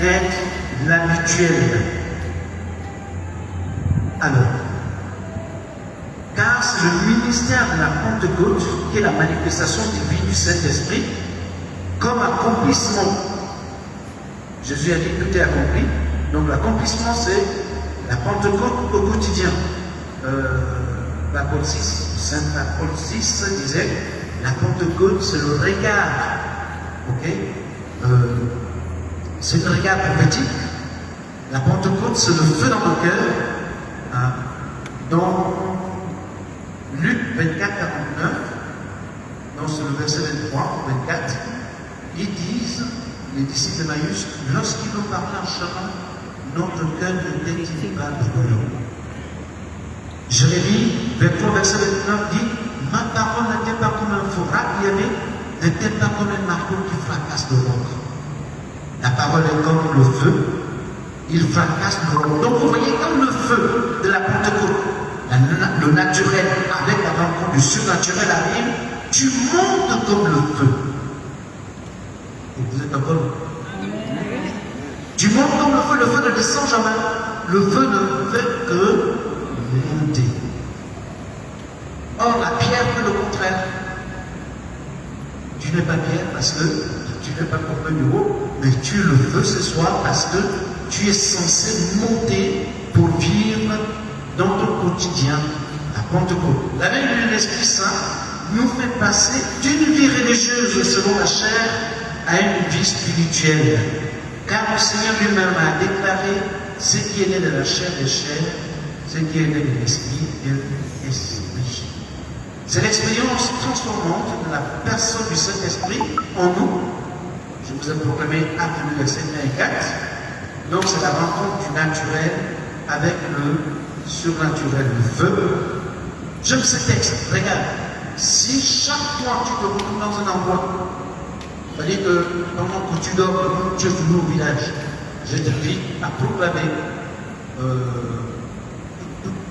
être l'habituel. Alors, car c'est le ministère de la Pentecôte qui est la manifestation divine du Saint-Esprit comme accomplissement. Jésus a dit que tout est accompli. Donc l'accomplissement, c'est la Pentecôte au quotidien. Paul 6, Saint Paul 6 disait, la Pentecôte, c'est le regard. Ok, c'est le regard prophétique. La Pentecôte, c'est le feu dans le cœur. Hein. Dans Luc 24, 49, dans le verset 23, 24, ils disent, les disciples d'Emmaüs, lorsqu'ils nous parlaient en chemin, notre cœur n'était-il pas brûlant. Jérémie 23, verset 29 dit, ma parole n'était pas comme un feu raillé, n'était pas comme un marteau qui fracasse le roc. La parole est comme le feu, il fracasse le roc. Donc vous voyez, comme le feu de la Pentecôte, le naturel avec la rencontre du surnaturel arrive, tu montes comme le feu. Et vous êtes encore là. Tu montes comme le feu ne descend jamais. Le feu ne fait que monter. Or, la pierre fait le contraire. Tu n'es pas pierre parce que tu n'es pas comme un bureau, mais tu es le feu ce soir parce que tu es censé monter pour vivre dans ton quotidien la Pentecôte. La venue de l'Esprit Saint nous fait passer d'une vie religieuse selon la chair à une vie spirituelle. Car le Seigneur lui-même a déclaré ce qui est né de la chair est chair, ce qui est né de l'esprit est esprit. C'est l'expérience transformante de la personne du Saint-Esprit en nous. Je vous ai proclamé Actes 2, verset 1 et 4. Donc c'est la rencontre du naturel avec le surnaturel, le feu. J'aime ce texte. Regarde, si chaque fois tu te retrouves dans un endroit, c'est-à-dire que pendant que tu dors, tu es venu au village, je te dis à proclamer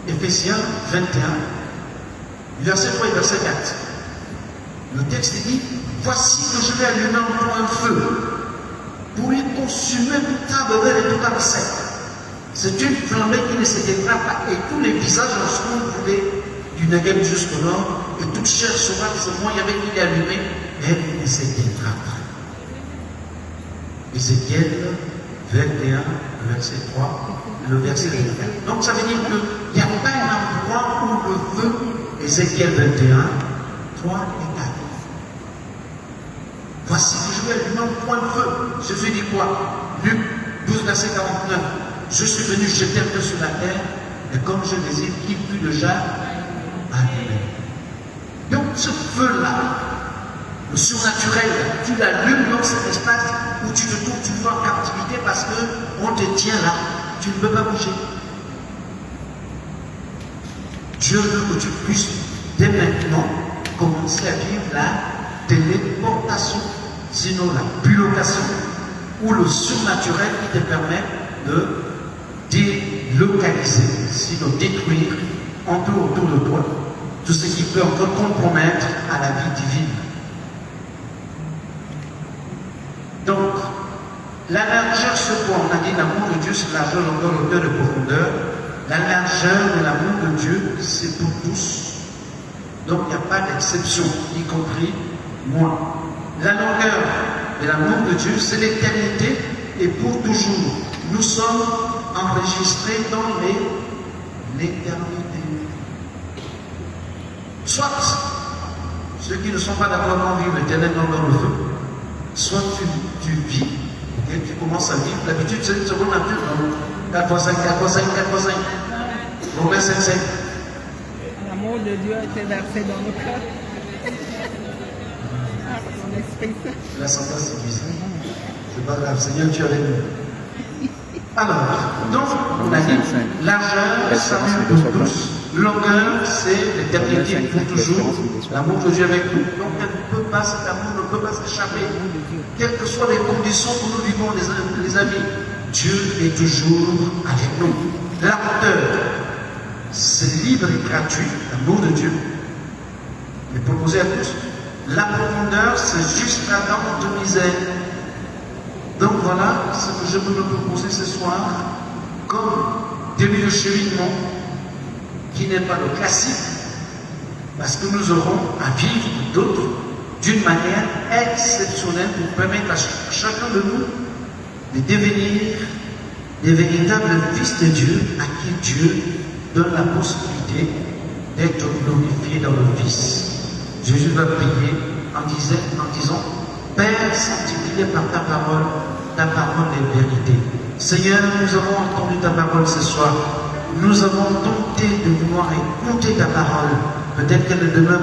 Éphésiens 21, verset 3 et verset 4. Le texte dit, voici que je vais allumer en toi un feu pour y consumer tout arbre vert et tout arbre sec. C'est une flambée qui ne s'éteindra pas et tous les visages en seront brûlés du Negev jusqu'au nord et toute chair sauvage, c'est moi, il y avait qui allumé, mais elle ne s'éteindra pas. Ézéchiel 21, verset 3, le verset 24. Donc ça veut dire qu'il n'y a pas un endroit où le feu, Ézéchiel 21, 3 et 4. Voici que je vais allumer un point de feu. Jésus dit quoi? Luc 12, verset 49. Je suis venu jeter un feu sur la terre, et comme je désire, qui fut déjà allumé. Donc ce feu-là, le surnaturel, tu l'allumes dans cet espace où tu te trouves toujours en captivité parce qu'on te tient là, tu ne peux pas bouger. Dieu veut que tu puisses dès maintenant commencer à vivre la téléportation, sinon la bilocation, ou le surnaturel qui te permet de délocaliser, sinon détruire un peu autour de toi tout ce qui peut encore compromettre à la vie divine. Donc, la largeur, ce qu'on a dit, l'amour de Dieu, c'est la largeur, longueur, hauteur et profondeur. La largeur de l'amour de Dieu, c'est pour tous. Donc, il n'y a pas d'exception, y compris moi. La longueur de l'amour de Dieu, c'est l'éternité et pour toujours. Nous sommes enregistrés dans l'éternité. Soit ceux qui ne sont pas d'accord vont vivre éternellement dans le feu, soit tu vis, et tu commences à vivre. L'habitude, c'est une seconde nature. 4 x 5, 4 x 5, 4 x 5. Romains 5, 5. L'amour de Dieu a été versé dans nos cœurs. Son esprit. La sentence est bizarre. C'est pas grave, Seigneur, tu es avec nous. Alors, donc, on a dit largeur, ça pour tous. Longueur, c'est l'éternité pour toujours. L'amour de Dieu avec nous. Donc, cet amour ne peut pas s'échapper. Quelles que soient les conditions où nous vivons, les amis, Dieu est toujours avec nous. La hauteur, c'est libre et gratuit, l'amour de Dieu. Il est proposé à tous. La profondeur, c'est juste la dent de misère. Donc, voilà ce que je peux me proposer ce soir comme début de cheminement qui n'est pas le classique, parce que nous aurons à vivre d'autres d'une manière exceptionnelle pour permettre à chacun de nous de devenir des véritables fils de Dieu à qui Dieu donne la possibilité d'être glorifié dans le Fils. Jésus va prier en disant Père, sanctifie par ta parole est vérité. Seigneur, nous avons entendu ta parole ce soir. Nous avons tenté de vouloir écouter ta parole. Peut-être qu'elle demeure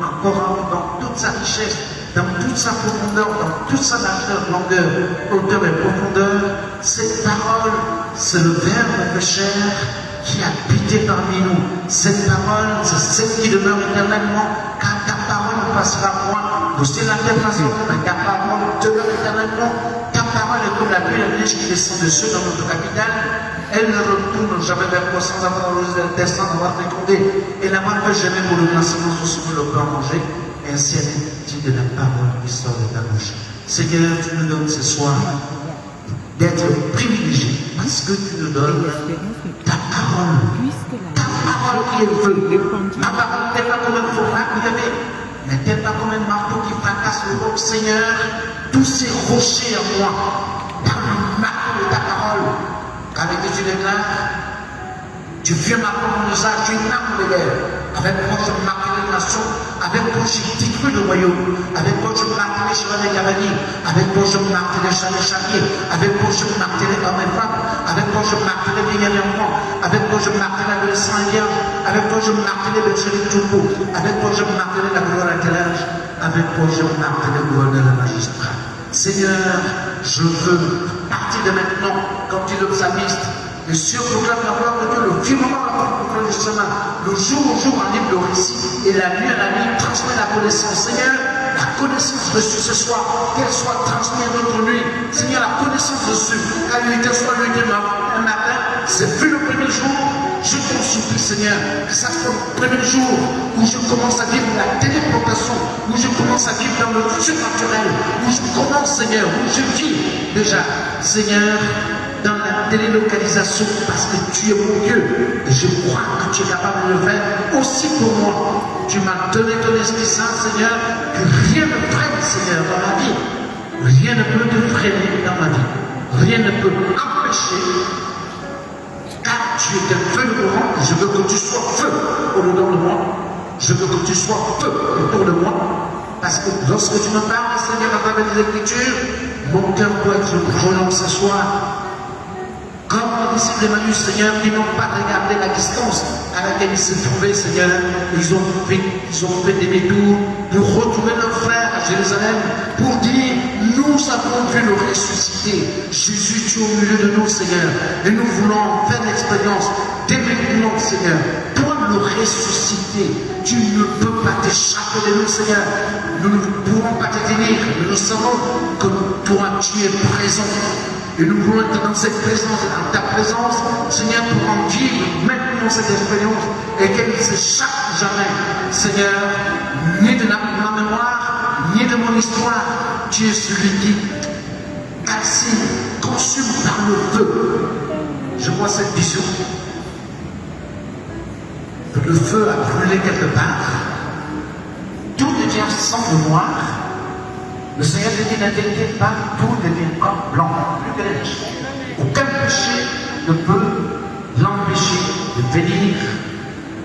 encore dans toute sa richesse, dans toute sa profondeur, dans toute sa largeur, longueur, hauteur et profondeur. Cette parole, c'est le Verbe fait chair qui a habité parmi nous. Cette parole, c'est celle qui demeure éternellement, car ta parole ne passera point. C'est la façon, mais ta parole demeure éternellement. Ta parole est comme la pluie et la neige qui descend dessus dans notre capitale. Elle ne retourne jamais vers toi sans avoir le destin d'avoir fécondé. Et la main ne fait jamais pour le placement sur le pain manger. Ainsi est-il de la parole qui sort de ta bouche. Seigneur, tu nous donnes ce soir d'être privilégiés parce que tu nous donnes ta parole. Ta parole qui est feu. Ma parole n'est pas comme un fourrac, vous avez. N'est-elle pas comme un marteau qui fracasse le roc, Seigneur? Tous ces rochers en moi, par le marteau de ta parole, qu'avec que tu déclares, tu viens marquer mon usage, tu marques les lèvres. Avec moi, je marquerai les nations. Avec toi, je détruis le royaume. Avec toi, je marquerai les chevaux des cavaliers. Avec toi, je marquerai les charriers. Avec toi, je marquerai hommes et femmes. Avec toi, je marquerai les vieillards et enfants. Avec toi, je marquerai l'adolescent et vierge. Avec toi, je marquerai le berger troupeau. Avec toi, je marquerai la gloire à tel âge. Avec toi, je marquerai le gouverneur et le magistrat. Seigneur, je veux, partir de maintenant, comme dit le psalmiste, le ciel proclame la gloire de Dieu, le firmament la proclame du chemin, le jour au jour en livre le récit, et la nuit à la nuit transmet la connaissance. Seigneur, la connaissance reçue ce soir, qu'elle soit transmise à notre nuit. Seigneur, la connaissance reçue, qu'elle soit le un matin, c'est vu le premier jour. Je t'en supplie, Seigneur, que ça soit le premier jour où je commence à vivre la téléportation, où je commence à vivre dans le surnaturel, où je commence, Seigneur, où je vis déjà, Seigneur, dans la télélocalisation, parce que tu es mon Dieu, et je crois que tu es capable de le faire aussi pour moi. Tu m'as donné ton Esprit Saint, Seigneur, que rien ne freine, Seigneur, dans ma vie. Rien ne peut te freiner dans ma vie. Rien ne peut m'empêcher. Car tu es un feu de courant, et je veux que tu sois feu au-dedans de moi. Je veux que tu sois feu autour de moi. Parce que lorsque tu me parles, Seigneur, à travers les Écritures, mon cœur doit être brûlant ce soir. Comme les disciples d'Emmaüs, Seigneur, ils n'ont pas regardé la distance à laquelle ils se trouvaient, Seigneur. Ils ont fait des détours pour retrouver leurs frères à Jérusalem, pour dire, nous avons vu le ressusciter. Jésus, tu es au milieu de nous, Seigneur. Et nous voulons faire l'expérience dès maintenant, Seigneur. Toi, le ressuscité, tu ne peux pas t'échapper de nous, Seigneur. Nous ne pourrons pas te tenir. Nous savons que toi, tu es présent. Et nous voulons être dans cette présence, dans ta présence, Seigneur, pour en vivre maintenant cette expérience et qu'elle ne s'échappe jamais. Seigneur, ni de ma mémoire, ni de mon histoire, tu es celui qui calcine, consume par le feu. Je vois cette vision. Que le feu a brûlé quelque part. Tout devient sans mémoire. Le Seigneur te dit, n'inquiète pas, tout devient comme blanc, plus que la neige. Aucun péché ne peut l'empêcher de venir,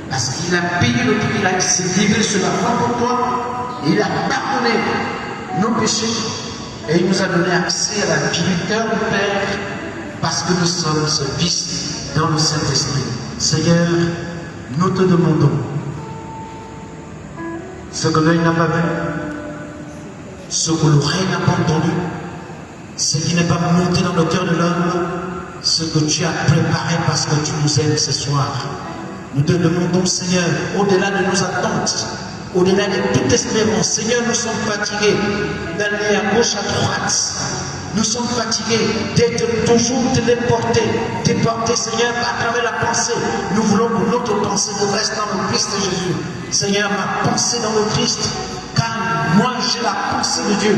parce qu'il a payé le prix, il s'est livré sur la croix pour toi, et il a pardonné nos péchés, et il nous a donné accès à la vie du cœur du Père, parce que nous sommes ce Fils dans le Saint-Esprit. Seigneur, nous te demandons ce que l'œil n'a pas vu, ce que l'oreille n'a pas entendu, ce qui n'est pas monté dans le cœur de l'homme, ce que tu as préparé parce que tu nous aimes ce soir. Nous te demandons, Seigneur, au-delà de nos attentes, au-delà de toute espérance, Seigneur, nous sommes fatigués d'aller à gauche, à droite. Nous sommes fatigués d'être toujours déportés, Seigneur, à travers la pensée. Nous voulons que notre pensée nous reste dans le Christ de Jésus. Seigneur, ma pensée dans le Christ, car moi j'ai la pensée de Dieu.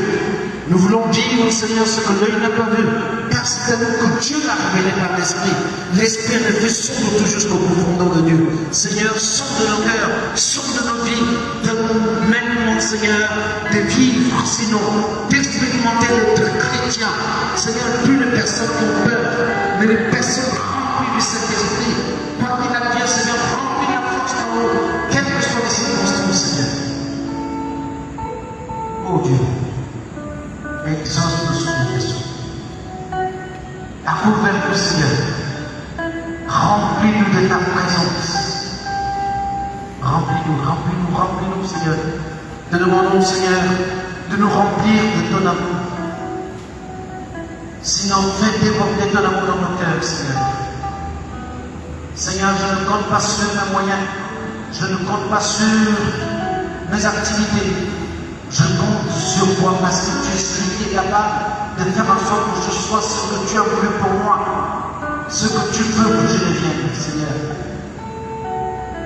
Nous voulons vivre, Seigneur, ce que l'œil n'a pas vu, car c'est à nous que Dieu l'a révélé par l'Esprit. L'Esprit a fait sonde tout jusqu'au profondeur de Dieu. Seigneur, sonde nos cœurs, sonde nos vies, donne-nous maintenant, Seigneur, de vivre, sinon, d'expérimenter d'être chrétien. Seigneur, plus les personnes qui ont peur, mais les personnes remplies du Saint-Esprit. Parmi la vie, Seigneur, remplis la force en haut, quelles que soient les circonstances, Seigneur. Oh Dieu, exauce nos supplications. Accours vers nous, Seigneur. Remplis-nous de ta présence. Remplis-nous, Seigneur. Te demandons, Seigneur, de nous remplir de ton amour. Sinon, fais déborder ton amour dans nos cœurs, Seigneur. Seigneur, je ne compte pas sur mes moyens. Je ne compte pas sur mes activités. Je compte sur toi parce que tu es celui qui est capable de faire en sorte que je sois ce que tu as voulu pour moi. Ce que tu veux que je devienne, Seigneur.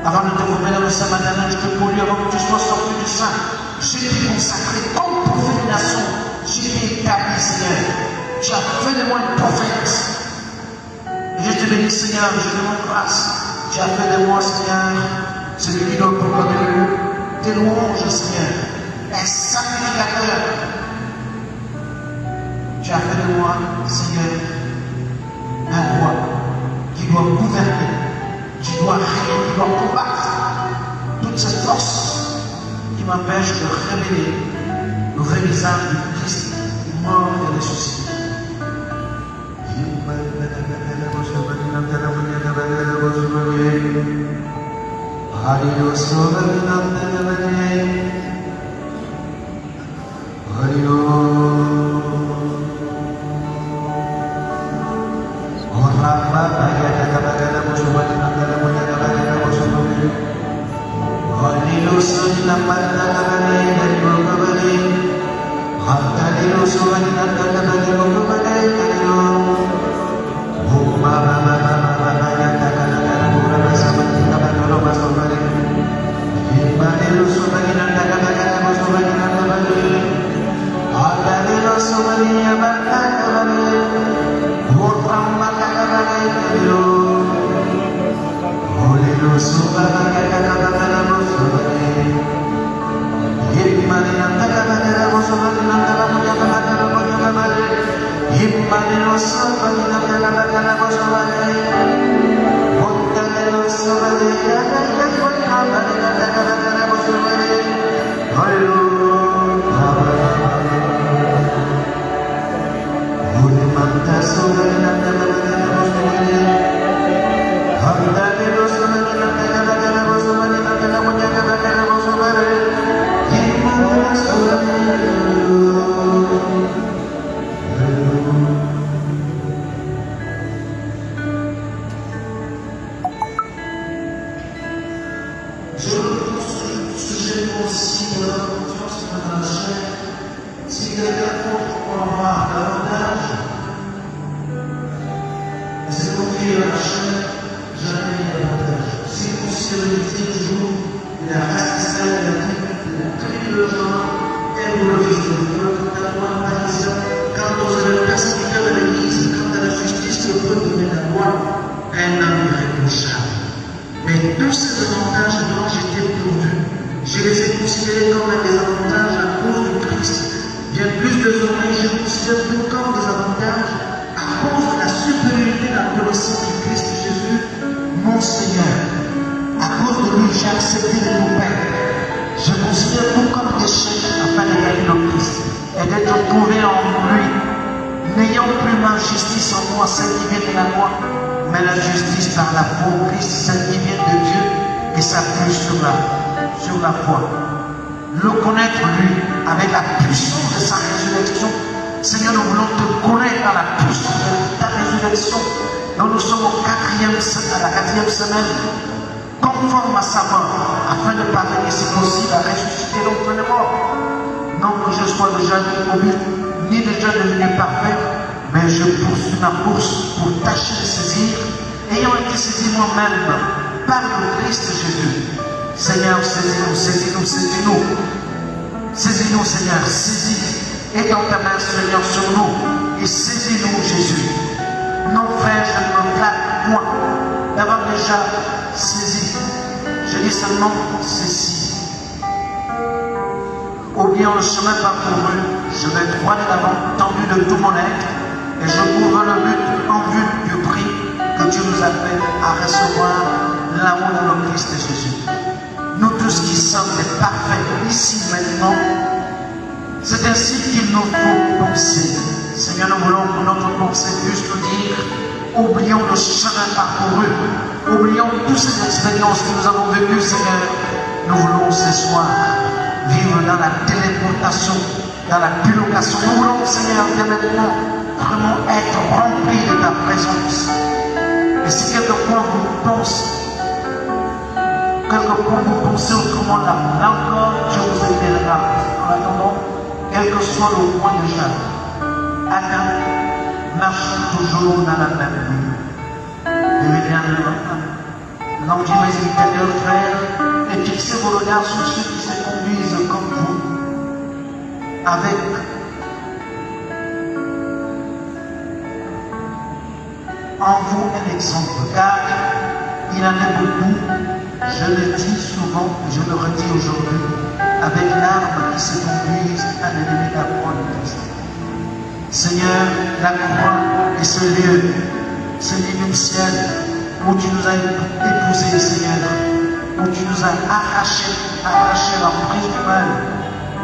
Avant de te former dans le sein maternel, je te prie avant que tu sois sorti du sein. J'ai été consacré comme prophète des nations. J'ai été établi, Seigneur. Tu as fait de moi un prophète. Et je te bénis, Seigneur, je te demande grâce. Tu as fait de moi, Seigneur, celui qui doit proclamer tes louanges, Seigneur. Un sacrificateur. Tu as fait de moi, Seigneur, un roi qui doit gouverner, qui doit régner, qui doit combattre toutes ces forces qui m'empêchent de révéler le vrai visage du Christ mort et ressuscité. Saisis-nous, Seigneur, saisis. Étends ta main, Seigneur, sur nous et saisis-nous, Jésus. Non, frère, je ne me flatte point d'avoir déjà saisi. Je dis seulement ceci. Oubliant le chemin parcouru, je vais droit de l'avant, tendu de tout mon être, et je couvre le but en vue du prix que Dieu nous appelle à recevoir, l'amour de notre Christ Jésus. Nous tous qui sommes des parfaits ici maintenant, c'est ainsi qu'il nous faut penser. Seigneur, nous voulons que notre pensée puisse nous dire, oublions le chemin parcouru, oublions toutes ces expériences que nous avons vécues, Seigneur. Nous voulons ce soir vivre dans la téléportation, dans la bilocation. Nous voulons, Seigneur, dès maintenant, vraiment être remplis de ta présence. Et si quelquefois vous pensez, autrement là encore, Dieu vous éclairera. En attendant, quel que soit le point de chacun, Adam marche toujours dans la même rue. Et bien, l'envie intérieur, frère, et fixez vos regards sur ceux qui se conduisent comme vous, avec en vous un exemple, car il en est beaucoup, je le dis souvent, je le redis aujourd'hui, avec l'arme qui se conduisent à l'ennemi de la croix de Christ. Seigneur, la croix est ce lieu du ciel où tu nous as épousés, Seigneur, où tu nous as arraché l'emprise du mal,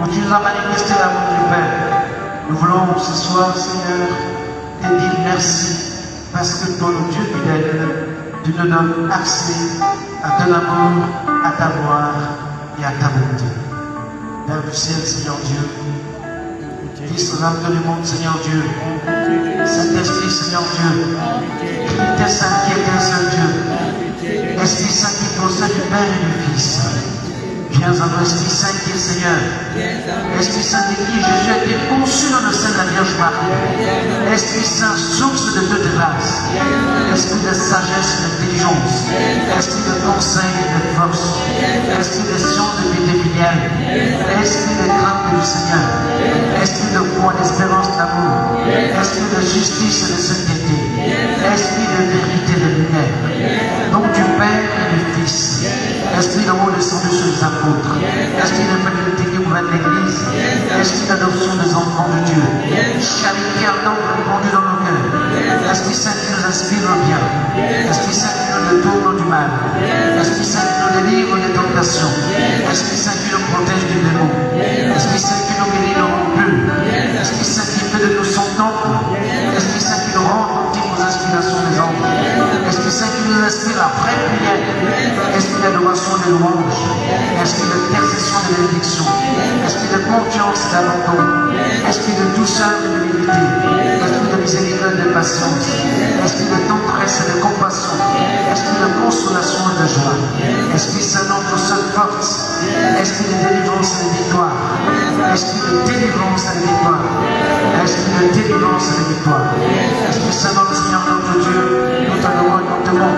où tu nous as manifesté l'amour du Père. Nous voulons ce soir, Seigneur, te dire merci, parce que ton Dieu fidèle, tu nous donnes accès à ton amour, à ta gloire et à ta bonté. Père du ciel, Seigneur Dieu, Fils aux âmes du monde, Seigneur Dieu, Saint-Esprit, Seigneur Dieu, Trinité Saint qui est un seul Dieu, Esprit Saint qui procède du Père et du Fils. Viens à nous, Esprit Saint qui est Seigneur, Esprit Saint de qui Jésus a été conçu dans le sein de la Vierge Marie, Esprit Saint, source de toute grâce, Esprit de sagesse et d'intelligence, Esprit de conseil et de force, Esprit de science et de piété filiale, Esprit de crainte du Seigneur, Esprit de foi, d'espérance, d'amour, Esprit de justice et de sainteté, Esprit de vérité et de lumière, nom du Père et du Fils, Esprit d'amour descendu sur les apôtres, Esprit de fidélité qui gouverne l'Église, Esprit d'adoption des enfants de Dieu, charité ardente répandue dans nos cœurs, Esprit Saint qui nous inspire le bien, Esprit Saint qui nous détourne du mal, Esprit Saint qui nous délivre des tentations, Esprit Saint qui nous protège du démon, Esprit Saint qui nous guérit de rompus, Esprit Saint qui fait de nous son temple, Esprit Saint qui nous rend antiques aux inspirations des hommes, Esprit Saint qui nous inspire la vraie prière, Esprit d'adoration des louanges, Esprit d'intercession et de bénédiction, Esprit de confiance et d'abandon, Esprit de douceur et de vérité, Esprit de miséricorde et de patience, Esprit de tendresse et de compassion, Esprit de consolation et de joie, Esprit Saint notre seule force, Esprit de délivrance et de victoire, Esprit de délivrance et de victoire, Esprit de délivrance et de victoire, Esprit Saint notre Seigneur notre Dieu, nous t'adorons et nous t'aimons,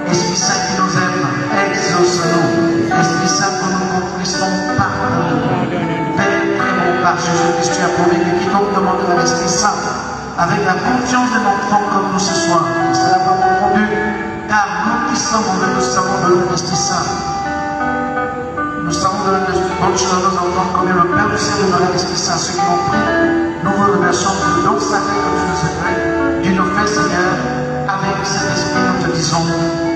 Esprit Saint qui nous aime, exauce-nous, Esprit Saint que nous conquistons par Père très bon par Jésus-Christ, tu as promis que quiconque demande à l'Esprit Saint, avec la confiance de l'enfant comme nous ce soir, ne sera pas confondu, car nous qui sommes en nous savons de l'Esprit Saint. Nous savons de bonnes choses à nos enfants, comme le Père du ciel nous donne l'Esprit Saint, ceux qui ont pris. Nous vous remercions de don sacré comme tu nous as fait, tu nous fais, Seigneur, avec cet esprit, nous te disons,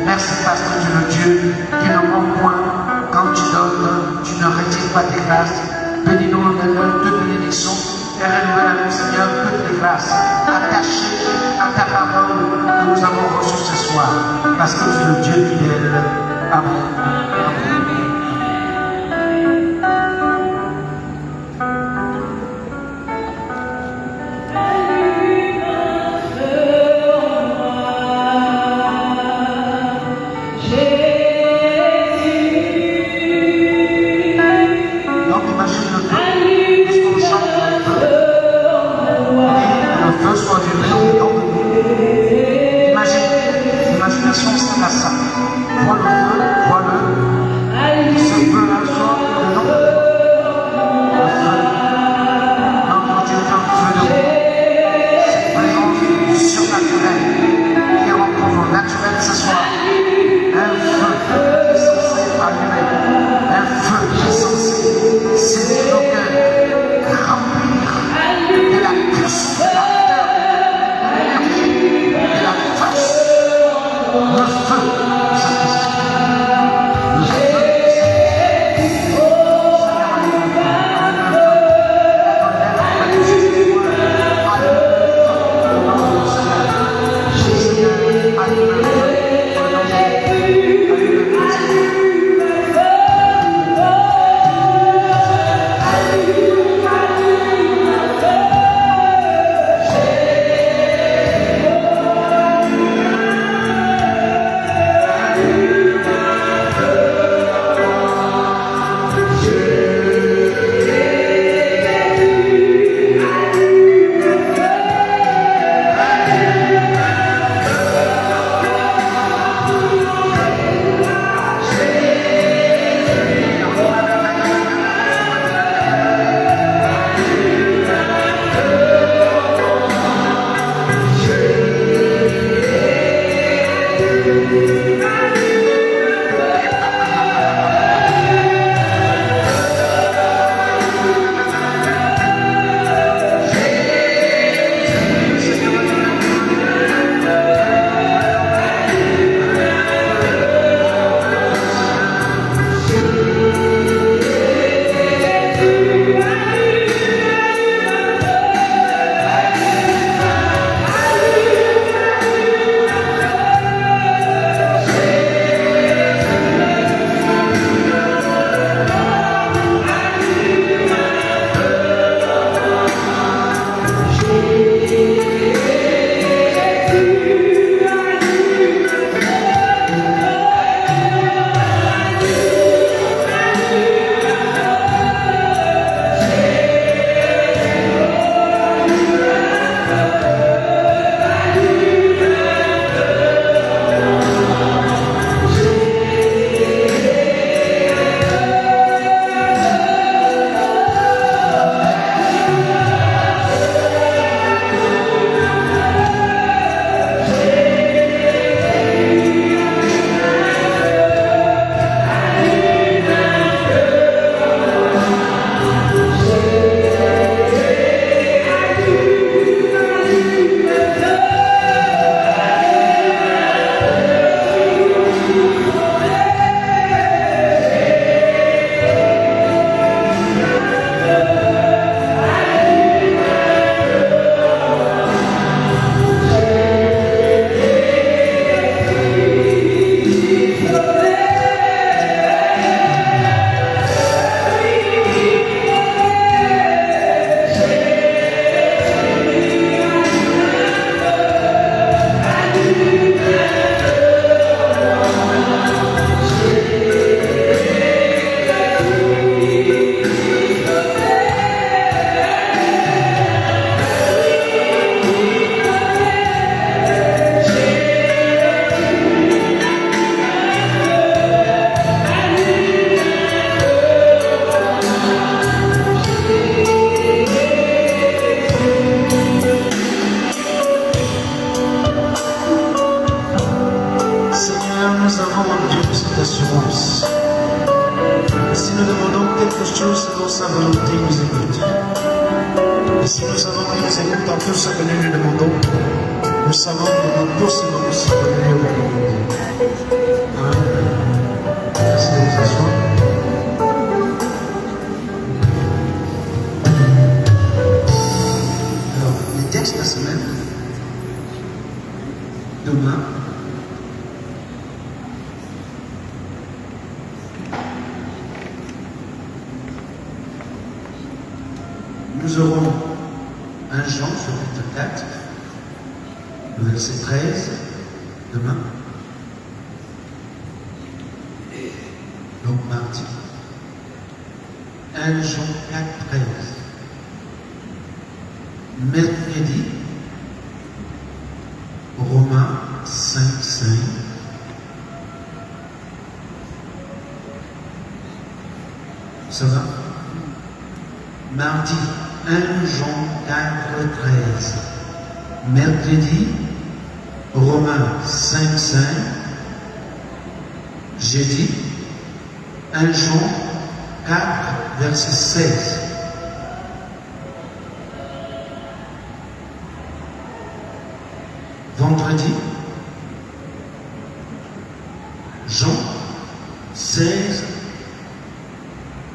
merci parce que tu es le Dieu qui ne manque point. Quand tu donnes, tu ne retires pas tes grâces. Bénis-nous, donne-nous toute bénédiction et renouvelle à nous, Seigneur, toutes les grâces attachées à ta parole que nous avons reçue ce soir, parce que tu es le Dieu fidèle. Amen. Amen. Imagination, c'est à ça. Vois le feu, vois-le. le feu du Saint-Esprit. Le feu du nous avons en Dieu cette assurance. Si nous demandons quelque chose dans sa volonté, il nous écoute. Et si nous savons qu'il nous écoute dans tout ce que nous lui demandons, nous savons que nous possédons ce que nous lui demandons. Amen. Merci de vous asseoir. Alors, les textes de la semaine, demain, nous aurons 1 Jean, chapitre 4, le verset 13, demain. Donc mardi. 1 Jean 4, 13. Mercredi, Romains 5, 5. Ça va? Mardi, 1 Jean 4, 13. Mercredi, Romains 5, 5. Jeudi, 1 Jean 4, verset 16. Vendredi, Jean 16,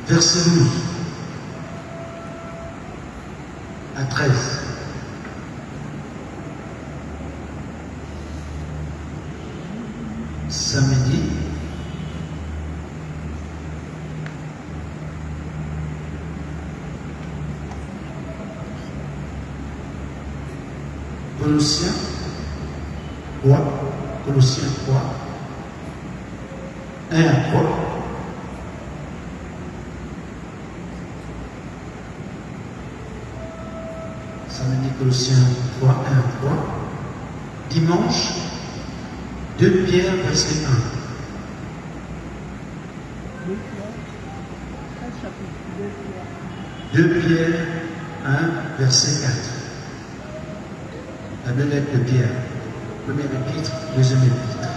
verset 12 à 13. Samedi, Colossiens 3, 1 à 3. Samedi, Colossiens 3, 1 à 3. Dimanche, 2 Pierre, verset 1. 2 Pierre 1, verset 4. La belle lettre de Pierre. Premier épître, deuxième épître.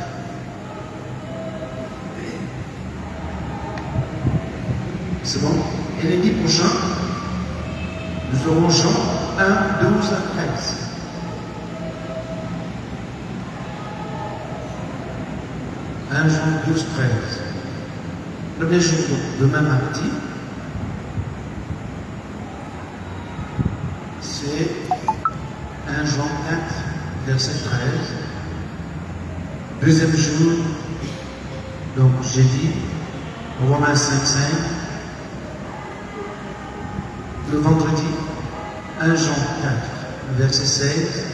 C'est bon? Et lundi prochain, nous aurons Jean 1, 12 à 13. Jean 12, 13. Le premier jour, demain mardi, c'est 1 Jean 4, verset 13. Deuxième jour, donc jeudi, Romains 5, 5. Le vendredi, 1 Jean 4, verset 16.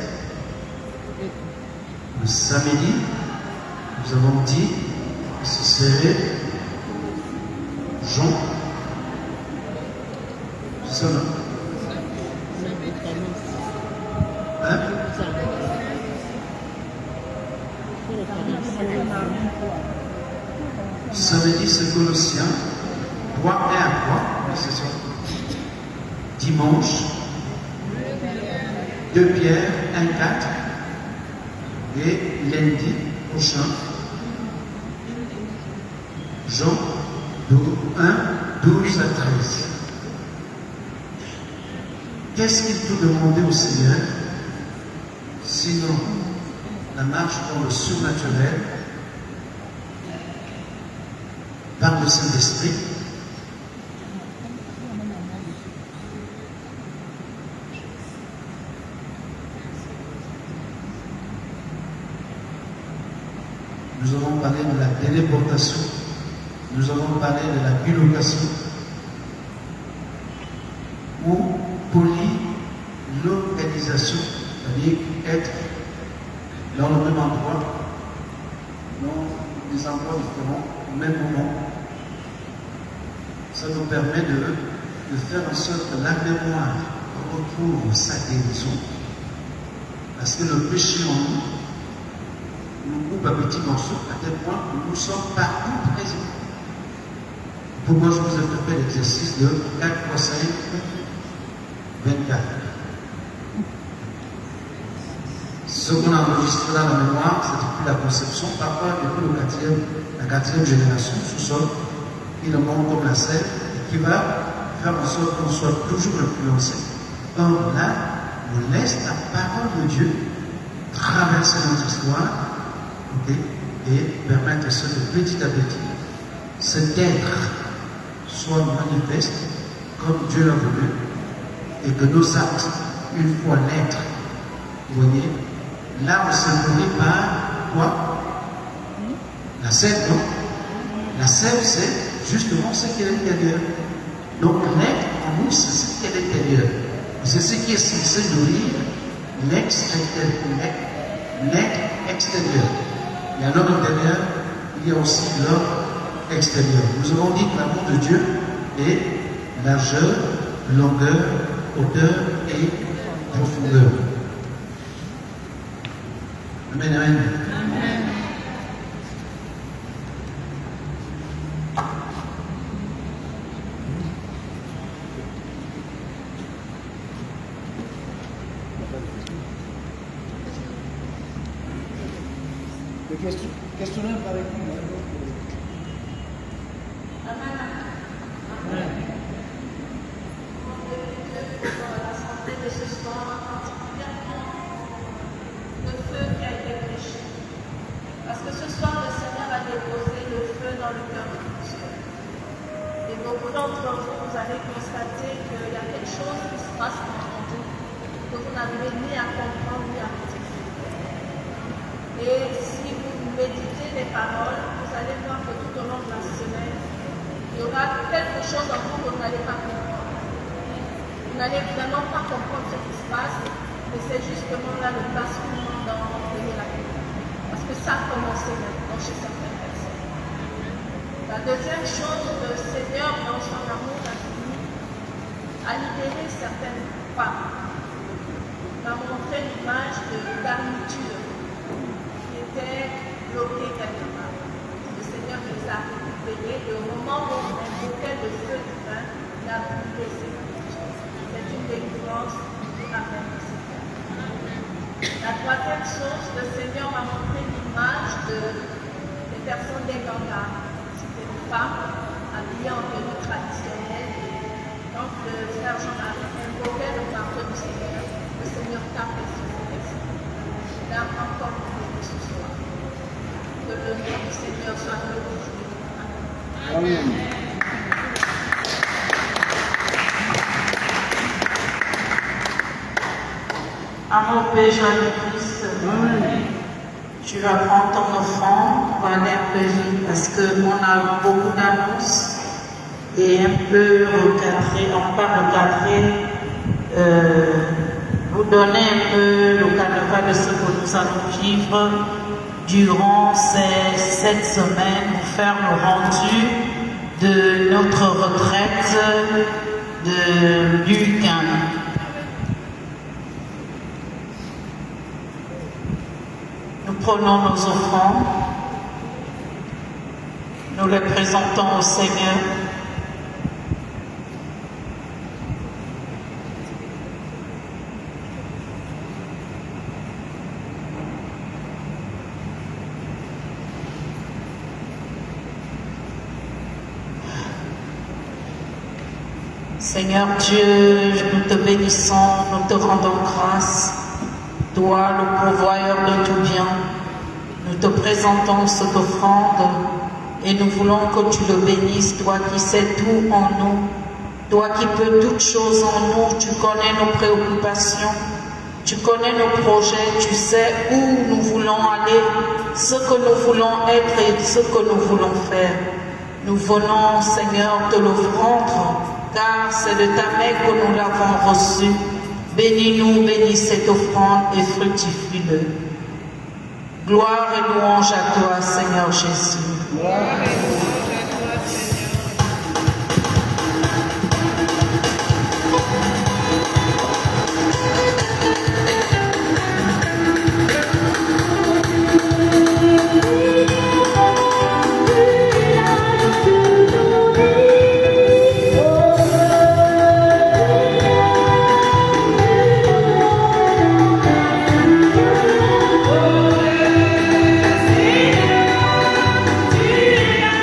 Le samedi, nous avons dit que ce serait Jean. C'est ça, non? Hein? Samedi, c'est Colossiens 3, 1 à 3. C'est ça. Dimanche, 2 Pierre 1, 4. Et lundi prochain, Jean 1, 12 à 13. Qu'est-ce qu'il faut demander au Seigneur, sinon la marche dans le surnaturel par le Saint-Esprit? Nous avons parlé de la téléportation, nous avons parlé de la bilocation ou polylocalisation, c'est-à-dire être dans le même endroit, dans des endroits différents, au même moment. Ça nous permet de faire en sorte que la mémoire retrouve sa guérison, parce que le péché en nous nous coupe à petits morceaux, à tel point que nous sommes partout présents. Pourquoi je vous ai fait l'exercice de 4 x 5, 24. Ce qu'on a enregistré dans la mémoire, c'est depuis la conception, parfois depuis la quatrième génération, sous-sol, il le montre comme la sève, et qui va faire en sorte qu'on soit toujours influencé. Or là, on laisse la parole de Dieu traverser notre histoire, et permettre à ce que petit à petit, cet être soit manifeste comme Dieu l'a voulu, et que nos actes, une fois l'être, vous voyez, là on symbolise par quoi? La sève, non? La sève, c'est justement ce qui est à l'intérieur. Donc l'être en nous, c'est ce qui est à l'intérieur. C'est ce qui est censé nourrir l'être extérieur. Et à l'homme intérieur, il y a aussi l'homme extérieur. Nous avons dit que l'amour de Dieu est largeur, longueur, hauteur et profondeur. Amen, amen. Amen. Questionnaire par exemple. La santé de ce soir, particulièrement le feu qui a été prêché. Parce que ce soir, le Seigneur a déposé dans le cœur de tous. Et beaucoup d'entre vous, vous allez constater qu'il y a quelque chose qui se passe en vous que vous n'arrivez ni à comprendre ni à rectifier. Et si vous méditez les paroles, vous allez voir que tout au long de la semaine, il y aura quelque chose en vous que vous n'allez pas comprendre. Vous n'allez vraiment pas comprendre ce qui se passe, et c'est justement là le basculement dans le miracle. Parce que ça a commencé maintenant chez certaines personnes. La deuxième chose, le Seigneur, dans son amour infini, a libéré certaines femmes. Il a montré l'image de garniture qui était bloquée quelque part. Le Seigneur les a récupérées et au moment où on invoquait le feu divin, il a brûlé ces garnitures. C'est une délivrance qui amène le Seigneur. La troisième chose, le Seigneur m'a montré l'image des personnes des gangas. C'était des femmes habillées en tenue traditionnelle. Donc le frère Jean-Marie invoquait le pardon du Seigneur. Le Seigneur tapait sur ces personnes. Il a encore prié ce soir. Que le nom du Seigneur soit glorifié. Amen. Amour, paix, joie de Christ. Tu vas prendre ton offrande, on va aller un peu vite parce qu'on a beaucoup d'annonces et un peu recadrer, on va recadrer, vous donner un peu le cadre de ce que nous allons vivre durant ces 7 semaines pour faire le rendu de notre retraite de l'UQAM. Nous prenons nos offrandes, nous les présentons au Seigneur. Seigneur Dieu, nous te bénissons, nous te rendons grâce. Toi, le pourvoyeur de tout bien, nous te présentons cette offrande et nous voulons que tu le bénisses, toi qui sais tout en nous, toi qui peux toutes choses en nous, tu connais nos préoccupations, tu connais nos projets, tu sais où nous voulons aller, ce que nous voulons être et ce que nous voulons faire. Nous venons, Seigneur, te l'offrande, car c'est de ta main que nous l'avons reçu. Bénis-nous, bénis cette offrande et fructifie-le. Gloire et louange à toi, Seigneur Jésus. Gloire et louange à toi, Seigneur.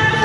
Tu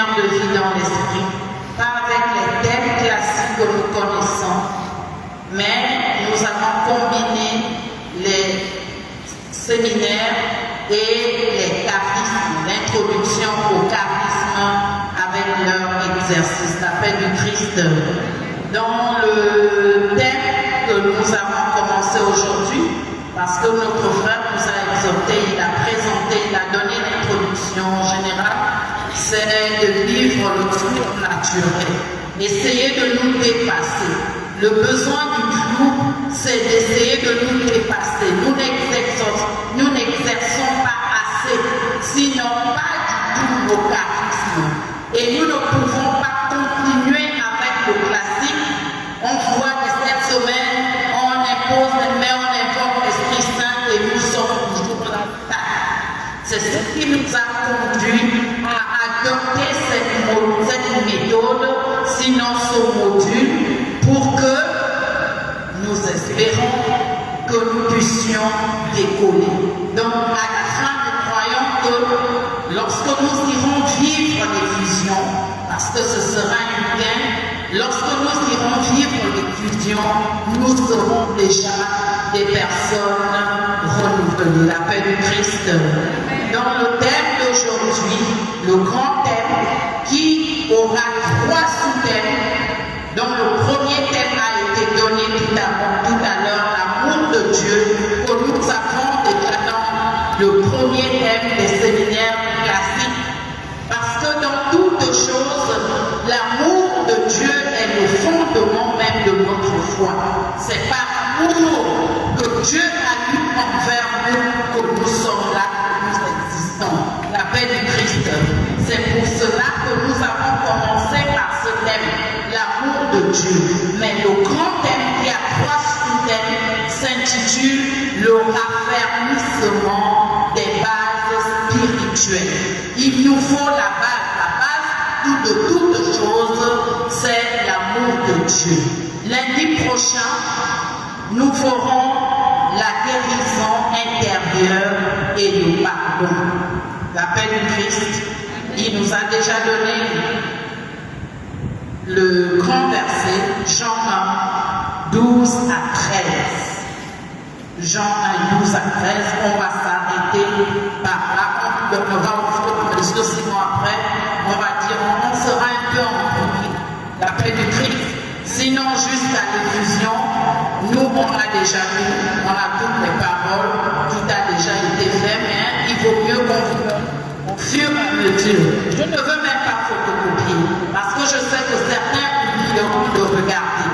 séminaire de vie dans l'esprit, pas avec les thèmes classiques que nous connaissons, mais nous avons combiné les séminaires et les charismes, l'introduction au charisme avec leur exercice, l'appel du Christ. Dans le thème que nous avons commencé aujourd'hui, parce que notre frère nous a exhorté, il a présenté, il a donné l'introduction générale, c'est de vivre le surnaturel, essayer de nous dépasser. Le besoin du groupe, c'est d'essayer de nous dépasser. Nous n'exerçons pas assez, sinon pas du tout nos charismes. Et nous ne pouvons pas continuer avec le classique. On voit que cette semaine, on impose les mains, on invoque l'Esprit Saint et nous sommes toujours là. C'est ce qui nous a conduit à adopter cette méthode, sinon ce module, pour que nous espérons que nous puissions décoller. Donc à la fin, nous croyons que lorsque nous irons vivre les fusions, parce que ce sera une gain, lorsque nous irons vivre les fusions, nous serons déjà des personnes renouvelées. La paix du Christ. Dans le thème d'aujourd'hui, le grand thème qui aura 3 sous-thèmes, dont le premier thème a été donné tout à l'heure, l'amour de Dieu, que nous avons déjà dans le premier thème des séminaires classiques. Parce que dans toutes choses, l'amour de Dieu est le fondement même de notre foi. C'est par l'amour que Dieu a eu envers nous que nous sommes là, que nous existons. La paix du Christ. C'est pour cela que nous avons commencé par ce thème, l'amour de Dieu. Mais le grand thème qui a 3 sous-thèmes s'intitule le raffermissement des bases spirituelles. Il nous faut la base de toute chose, c'est l'amour de Dieu. Lundi prochain, nous ferons la guérison intérieure et le pardon. La paix du Christ, il nous a déjà donné le grand verset, Jean 1, 12 à 13. Jean 1, 12 à 13, on va s'arrêter par là, on va offrir, parce que 6 mois après, on va dire, on sera un peu en la paix du Christ. Sinon, jusqu'à l'effusion, nous, on l'a déjà vu, on a toutes les paroles, tout a déjà été fait, mais il vaut mieux qu'on au fur et à mesure. Je ne veux même pas photocopier, parce que je sais que certains oublient de regarder.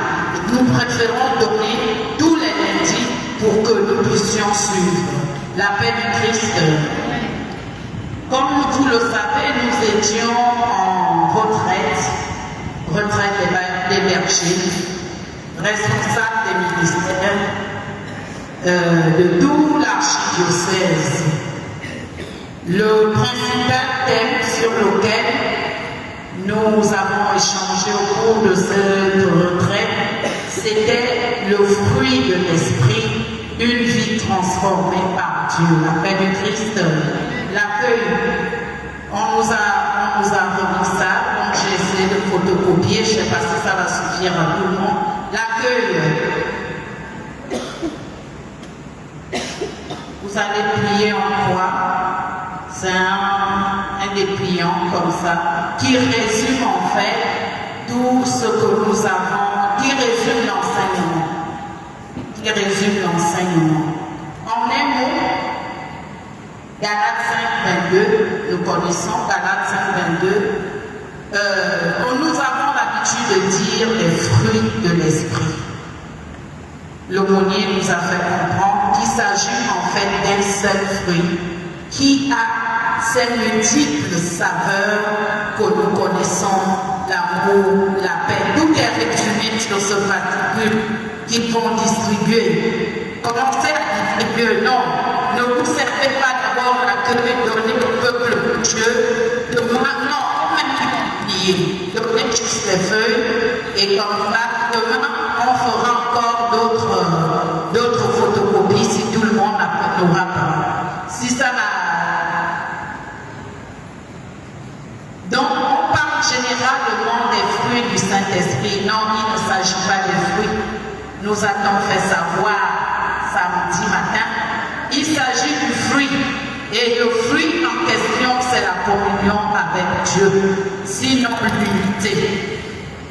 Nous préférons donner tous les lundis pour que nous puissions suivre la paix du Christ. Comme vous le savez, nous étions en retraite des bergers, responsables des ministères de tout l'archidiocèse. Le principal thème sur lequel nous avons échangé au cours de cette retraite, c'était le fruit de l'esprit, une vie transformée par Dieu. La paix du Christ, l'accueil. On nous a remis ça, donc j'ai essayé de photocopier, je ne sais pas si ça va suffire à tout le monde. L'accueil. Vous allez plier en croix. C'est un dépliant comme ça, qui résume en fait tout ce que nous avons, qui résume l'enseignement. En un mot, Galates 5, 22, nous connaissons Galates 5, 22, nous avons l'habitude de dire les fruits de l'esprit. L'aumônier nous a fait comprendre qu'il s'agit en fait d'un seul fruit qui a ces multiples saveurs que nous connaissons, l'amour, la paix. Tout est résumé sur ce particule qu'ils vont distribuer. Commencez à distribuer, non. Ne vous servez pas d'abord à que donner au peuple de Dieu. Non, même oublier. Donnez juste les feuilles et comme ça, demain, on fera encore d'autres photocopies si tout le monde n'aura pas. Si ça n'a. Donc, on parle fruits du Saint-Esprit. Non, il ne s'agit pas des fruits. Nous a-t-on fait savoir samedi matin. Il s'agit du fruit. Et le fruit en question, c'est la communion avec Dieu, sinon l'unité.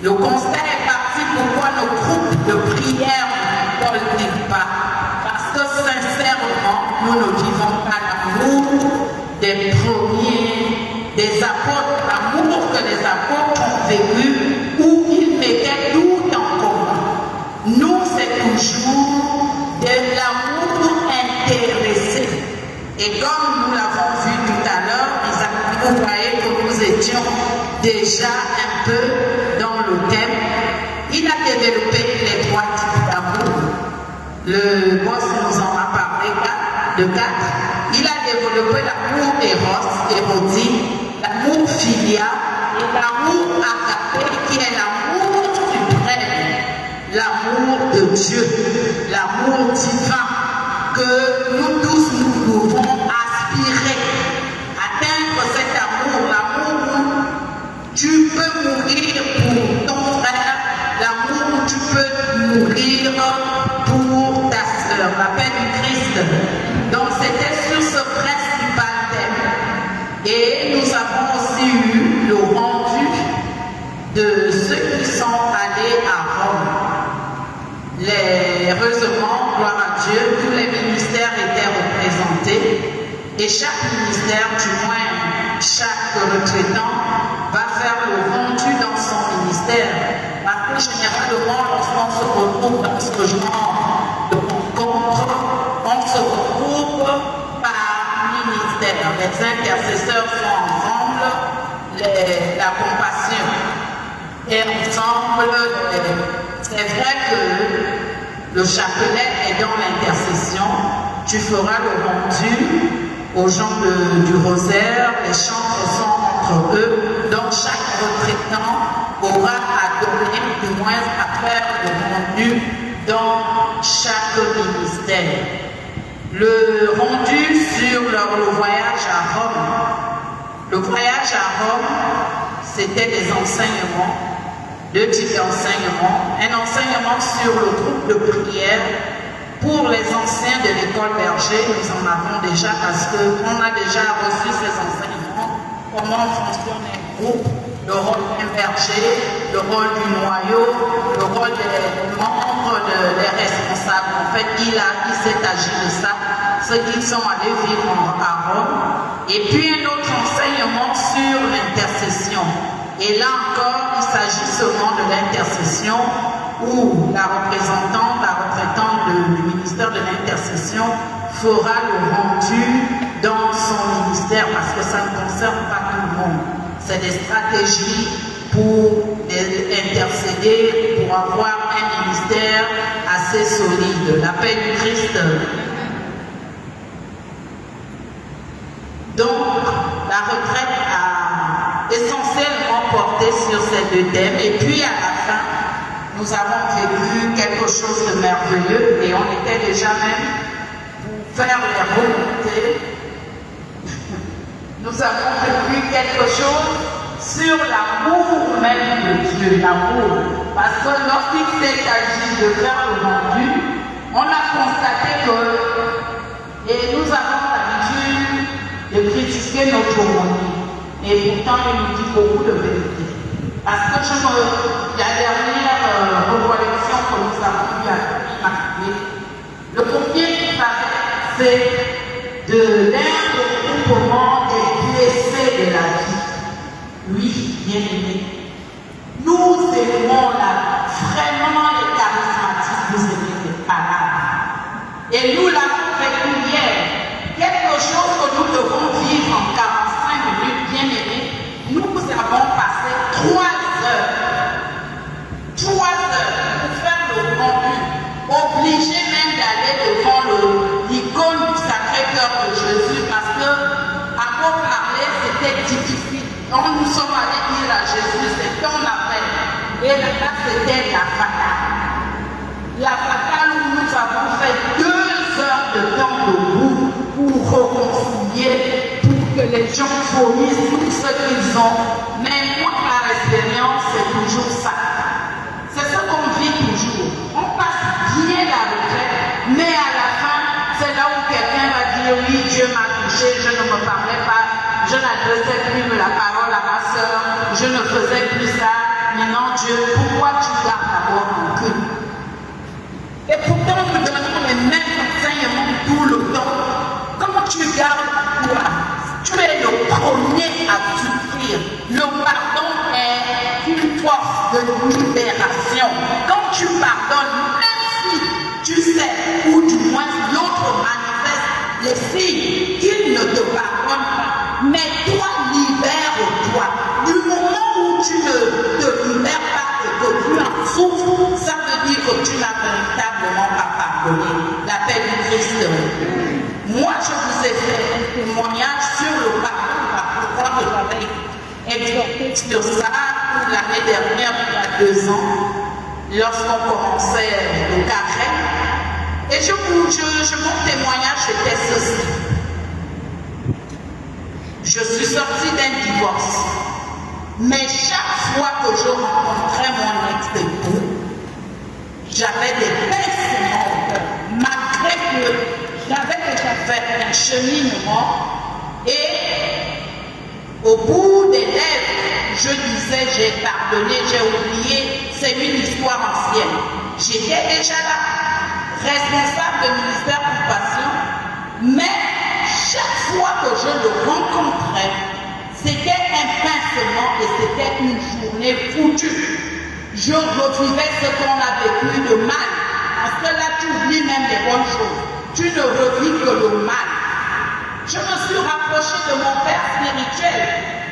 Le constat est parti pourquoi nos groupes de prière ne collent pas. Parce que sincèrement, nous ne vivons pas l'amour des premiers, des apôtres, l'amour que les apôtres ont vécu, où ils mettaient tout en commun. Nous, c'est toujours de l'amour intéressé. Et comme nous l'avons vu tout à l'heure, vous voyez que nous étions déjà un peu dans le thème. Il a développé les 3 types d'amour. Le boss nous en a parlé de 4. Il a développé l'amour érodique, l'amour filial et l'amour agapé qui est l'amour suprême, l'amour de Dieu, l'amour divin que nous tous nous pouvons aspirer, atteindre cet amour, l'amour où tu peux mourir pour ton frère, l'amour où tu peux mourir pour ta sœur, la paix du Christ. Donc c'était sur ce principal thème. Et nous avons aussi eu le rendu de ceux qui sont allés à Rome. Heureusement, gloire à Dieu, tous les ministères étaient représentés et chaque ministère, du moins chaque retraitant, va faire le rendu dans son ministère. Parce que généralement, lorsqu'on se retrouve dans ce genre de rencontre, on se regroupe par ministère. Les intercesseurs sont ensemble, la compassion est ensemble. C'est vrai que le chapelet est dans l'intercession. Tu feras le rendu aux gens du rosaire. Les chantres sont entre eux. Donc chaque retraitant aura à donner, du moins à faire le rendu dans chaque ministère. Le rendu sur le voyage à Rome. Le voyage à Rome, c'était des enseignements. 2 types d'enseignements. Un enseignement sur le groupe de prière pour les anciens de l'école Berger. Nous en avons déjà parce qu'on a déjà reçu ces enseignements. Comment fonctionne un groupe, le rôle d'un berger, le rôle du noyau, le rôle des membres, des responsables. En fait, il s'est agi de ça, ceux qui sont allés vivre à Rome. Et puis un autre enseignement sur l'intercession. Et là encore, il s'agit seulement de l'intercession où la représentante du ministère de l'intercession fera le rendu dans son ministère parce que ça ne concerne pas tout le monde. C'est des stratégies pour intercéder, pour avoir un ministère assez solide. La paix du Christ. Donc, la retraite a essentiellement porté sur ces 2 thèmes. Et puis, à la fin, nous avons vécu quelque chose de merveilleux et on était déjà même pour faire les remontées. Nous avons vécu quelque chose sur l'amour même de Dieu, l'amour. Parce que lorsqu'il s'est agi de faire le rendu, on a constaté que, et nous avons l'habitude de critiquer notre monde. Et pourtant, il nous dit beaucoup de vérité. Parce que la dernière recollection que nous avons eue à Immaculée, le premier qui paraît, c'est de l'air de regroupement des blessés de la vie. Oui, bien aimé. Nous aimons vraiment les charismatiques, nous aimons les parades. Et nous l'avons vécu hier. Quelque chose que nous devons vivre en 45 minutes, bien aimé. Nous avons passé 3 heures. 3 heures pour faire le rendu. Obligé même d'aller devant l'icône du Sacré-Cœur de Jésus parce que, à quoi parler, c'était difficile. Donc nous sommes allés dire à Jésus, c'est ton appel. Et là, c'était la fatale. La fatale où nous avons fait 2 heures de temps debout pour réconcilier, pour que les gens fournissent tout ce qu'ils ont. Mais moi, par expérience, c'est toujours ça. C'est ce qu'on vit toujours. On passe bien la retraite, mais à la fin, c'est là où quelqu'un va dire oui, Dieu m'a touché, je ne me parlais pas, je n'adressais plus la parole à ma soeur, je ne faisais plus ça. Maintenant, Dieu, pourquoi tu gardes d'abord mon cœur? Et pourtant, nous donnons les mêmes enseignements tout le temps. Comment tu gardes toi? Tu es le premier à souffrir. Le pardon est une force de libération. Quand tu pardonnes, même si tu sais, ou du moins l'autre manifeste les signes qu'il ne te pardonne pas, mais toi, libère-toi. Du moment où tu ne te libères pas et que tu en souffres, ça veut dire que tu n'as véritablement pas pardonné. La paix du Christ. Moi, je vous ai fait un témoignage sur le pardon, pourquoi j'avais exhorté sur ça l'année dernière, il y a 2 ans, lorsqu'on commençait le carême. Et mon témoignage était ceci. Je suis sortie d'un divorce, mais chaque fois que je rencontrais mon ex-époux, j'avais des pincements au cœur, malgré que j'avais déjà fait un cheminement et au bout des lèvres, je disais j'ai pardonné, j'ai oublié, c'est une histoire ancienne. J'étais déjà là, responsable du ministère Compassion, mais chaque fois que je le rencontrais, c'était un pincement et c'était une journée foutue. Je revivais ce qu'on a vécu de mal, parce que là tu oublies même les bonnes choses. Tu ne revis que le mal. Je me suis rapprochée de mon père spirituel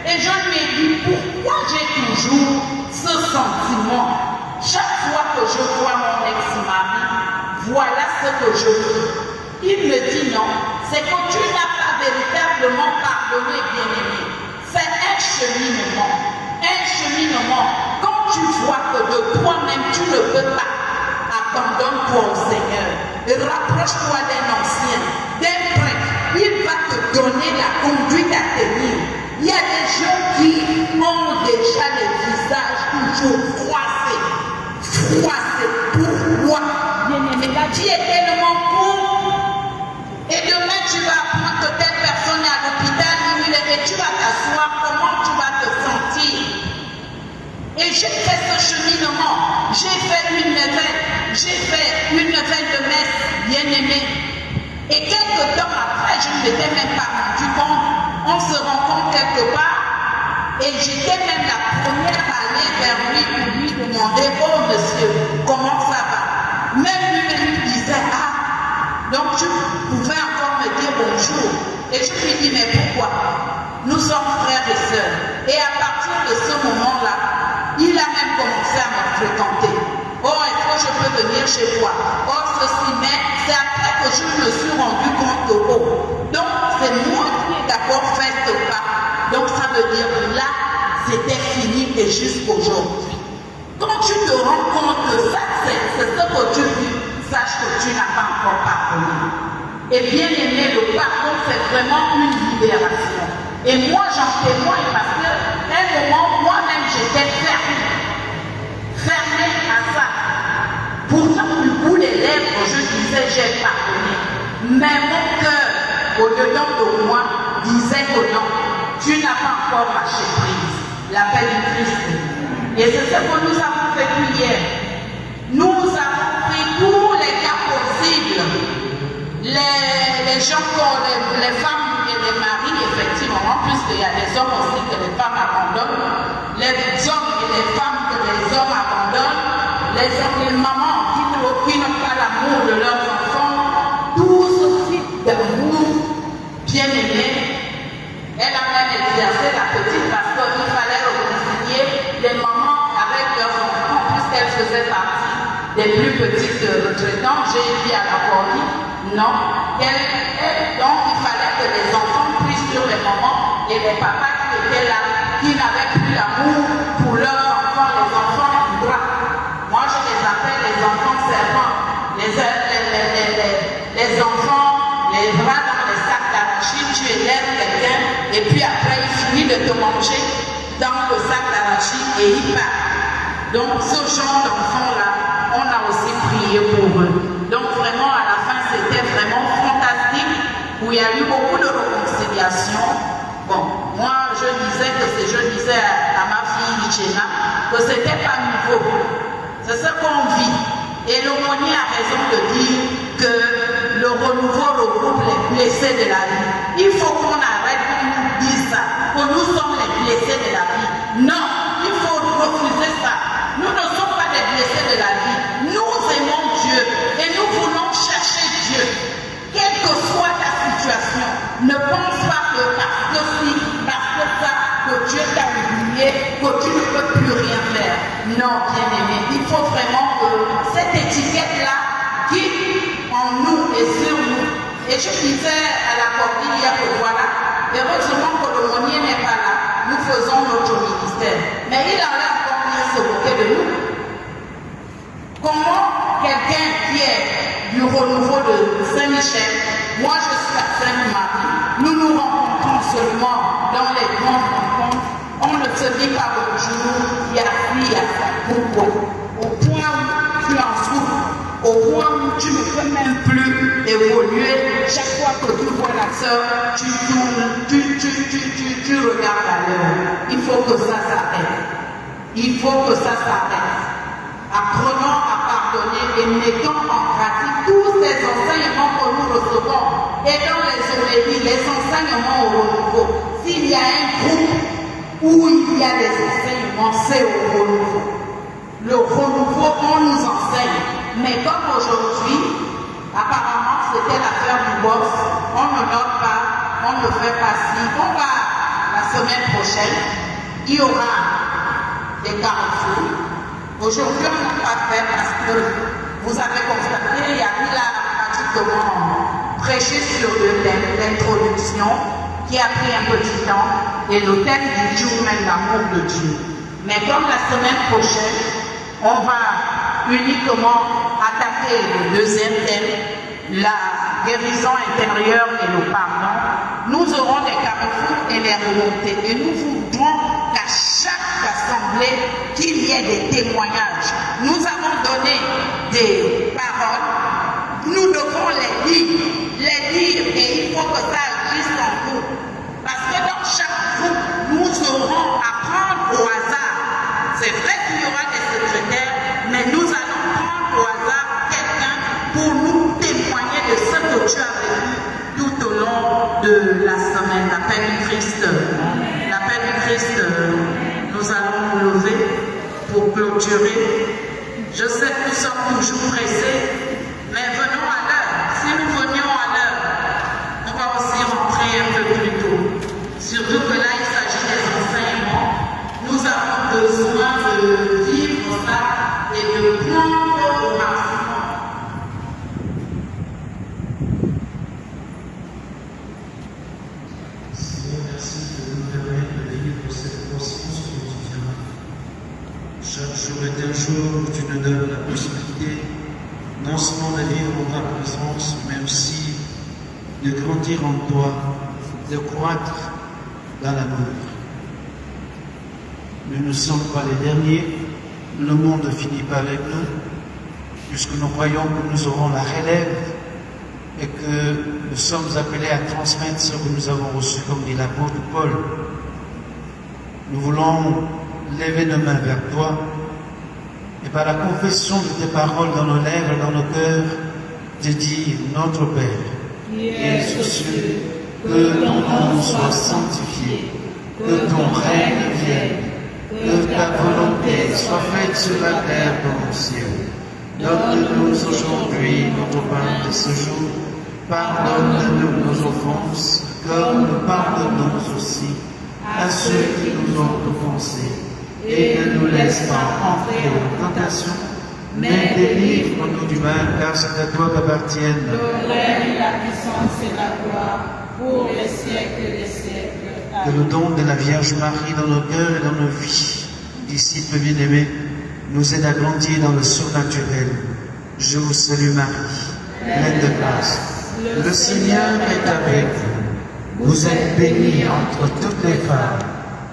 et je lui ai dit pourquoi j'ai toujours ce sentiment. Chaque fois que je vois mon ex-mari, voilà ce que je veux. Il me dit non, c'est que tu n'as pas véritablement pardonné, bien-aimé. C'est un cheminement. Un cheminement. Quand tu vois que de toi-même tu ne peux pas, abandonne-toi au Seigneur. Rapproche-toi d'un ancien, d'un prêtre. Il va te donner la conduite à tenir. Il y a des gens qui ont déjà les visages toujours froissés. Froissés. Pourquoi? Bien-aimé, qui est tellement pauvre. Et demain, tu vas apprendre que telle personne est à l'hôpital et tu vas t'asseoir. Comment tu vas te sentir? Et j'ai fait ce cheminement. J'ai fait une neuvaine de messe, bien-aimée. Et quelques temps après, je ne m'étais même pas rendu compte. On se rencontre quelque part. Et j'étais même la première à aller vers lui pour lui demander, oh monsieur, comment ça va? Même lui disait, ah, donc tu pouvais encore me dire bonjour. Et je lui dis, mais pourquoi? Nous sommes frères et sœurs. Et à partir de ce moment-là, il a même commencé à me fréquenter. Oh, est-ce que je peux venir chez toi? Oh, ceci, mais c'est après que je me suis rendu compte que, oh, donc c'est moi qui ai d'abord fait ce pas. Donc ça veut dire que là, c'était fini et jusqu'aujourd'hui. Quand tu te rends compte que ça, c'est ce que tu vis, sache que tu n'as pas encore pardonné. Et bien aimé, le pardon, c'est vraiment une libération. Et moi, j'en témoigne parce qu'à un moment, moi-même, j'étais fermée à ça. Pourtant, du bout des lèvres, je disais, j'ai pardonné. Mais mon cœur, au-dedans de moi, disait que non, tu n'as pas encore lâché prise. La paix du Christ. Et c'est ce que nous avons fait hier. Nous avons pris tous les cas possibles. Les gens, les femmes et les maris, effectivement, puisqu'il y a des hommes aussi que les femmes abandonnent, les hommes et les femmes que les hommes abandonnent, les mamans qui n'ont pas l'amour de leurs enfants, tout ce type d'amour bien aimé, elle a même exercé la petite parce qu'il fallait réconcilier les mamans avec leurs enfants, puisqu'elles faisaient partie des plus petites retraitantes. J'ai dit à la Corrie, non, donc il fallait que les enfants prissent sur les mamans et les papas qui étaient là, qui n'avaient plus d'amour pour leurs enfants, les enfants droits. Moi je les appelle les enfants servants, les enfants, les bras dans les sacs d'arachide, tu élèves quelqu'un et puis après il finit de te manger dans le sac d'arachide et il part. Donc ce genre d'enfants-là, on a aussi prié pour eux. Donc vraiment à la fin c'était vraiment fantastique, où il y a eu beaucoup de réconciliation. Bon, moi je disais à ma fille Jenna que c'était pas nouveau, c'est ce qu'on vit. Et l'aumônier a raison de dire que le renouveau regroupe les blessés de la vie. Il faut qu'on arrête de nous dire ça, que nous sommes les blessés de la vie. Non, il faut refuser ça. Nous ne sommes pas des blessés de la vie. Nous aimons Dieu et nous voulons chercher Dieu. Quelle que soit ta situation, ne pense pas que parce que si, parce que ça, que Dieu t'a oublié, que tu ne peux plus rien faire. Non, bien aimé, il faut vraiment que cette étiquette-là qui en nous et sur nous. Et je disais à la cordille hier que voilà, heureusement que l'aumônier n'est pas là, nous faisons notre ministère. Mais il allait encore bien se moquer de nous. Comment quelqu'un qui est du renouveau de Saint-Michel, moi je suis à Sainte-Marie, nous nous rencontrons seulement dans les grandes rencontres, on ne se dit pas bonjour, il y a ci, il y a ça, pourquoi? Au point où tu en souffres, au point où tu ne peux même plus évoluer, chaque fois que tu vois la sœur, tu tournes, tu regardes à l'heure. Il faut que ça s'arrête. Il faut que ça s'arrête. Apprenons à pardonner et mettons en pratique tous ces enseignements que nous recevons. Et dans les homélies, les enseignements au renouveau. S'il y a un groupe où il y a des enseignements, c'est au renouveau. Le renouveau, on nous enseigne. Mais comme aujourd'hui, apparemment c'était l'affaire du boss, on ne note pas, on ne fait pas ci. On va la semaine prochaine, il y aura des carrefours. Aujourd'hui, on n'a pas fait parce que vous avez constaté, il y a eu là pratiquement prêché sur le thème, l'introduction, qui a pris un petit temps, et le thème du jour même l'amour de Dieu. Mais comme la semaine prochaine, on va uniquement attaquer le deuxième thème, la guérison intérieure et le pardon, nous aurons des carrefours et les remontées. Et nous voudrons qu'à chaque assemblée, qu'il y ait des témoignages. Nous avons donné des paroles, nous devons les dire, et il faut que ça agisse en nous. Parce que dans chaque groupe, nous aurons à prendre au hasard. C'est vrai qu'il y aura des secrétaires, mais nous allons prendre au hasard quelqu'un pour nous témoigner de ce que tu as vécu tout au long de la semaine. L'appel du Christ. L'appel du Christ, nous allons nous lever pour clôturer. Je sais que nous sommes toujours pressés, mais venons à l'heure. Si nous venions à l'heure, on va aussi rentrer un peu plus tôt. Surtout que là, il s'agit des enseignements. Nous avons besoin de vivre ça et de prendre au maximum. Seigneur, merci de nous permettre de vivre cette conscience quotidienne. Chaque jour est un jour où tu nous donnes la possibilité non seulement de vivre en ta présence, mais aussi de grandir en toi, de croître dans l'amour. Nous ne sommes pas les derniers, le monde finit pas avec nous, puisque nous croyons que nous aurons la relève et que nous sommes appelés à transmettre ce que nous avons reçu, comme dit l'apôtre Paul. Nous voulons lever nos mains vers toi et par la confession de tes paroles dans nos lèvres et dans nos cœurs, te dire, notre Père, qui est et aux cieux, que ton nom soit sanctifié, que ton règne vienne, que ta volonté soit faite sur la terre comme au ciel. Donne-nous aujourd'hui notre pain de ce jour. Pardonne-nous nos offenses, comme nous pardonnons aussi à ceux qui nous ont offensés. Et ne nous laisse pas entrer en tentation, mais délivre-nous du mal, car c'est à toi qu'appartiennent le règne, la puissance et la gloire pour les siècles des siècles. que le don de la Vierge Marie dans nos cœurs et dans nos vies, disciples bien-aimés, nous aide à grandir dans le surnaturel. Je vous salue Marie, pleine de grâce. Le Seigneur est avec vous. Vous êtes bénie entre toutes les femmes,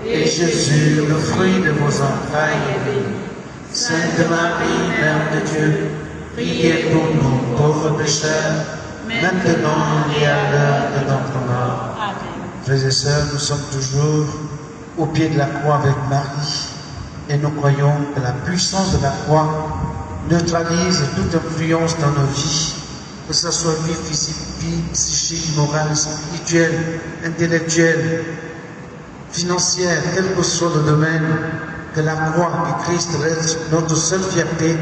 et Jésus, le fruit de vos entrailles, est béni. Sainte Marie, Mère de Dieu, priez pour nous pauvres pécheurs, maintenant et à l'heure de notre mort. Amen. Frères et sœurs, nous sommes toujours au pied de la croix avec Marie et nous croyons que la puissance de la croix neutralise toute influence dans nos vies, que ce soit vie physique, vie psychique, morale, spirituelle, intellectuelle, financière, quel que soit le domaine, que la croix et Christ reste notre seule fierté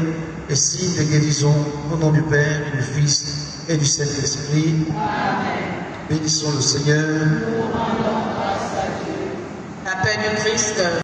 et signe de guérison au nom du Père et du Fils et du Saint-Esprit. Amen. Bénissons le Seigneur. Nous rendons grâce à Dieu. La paix du Christ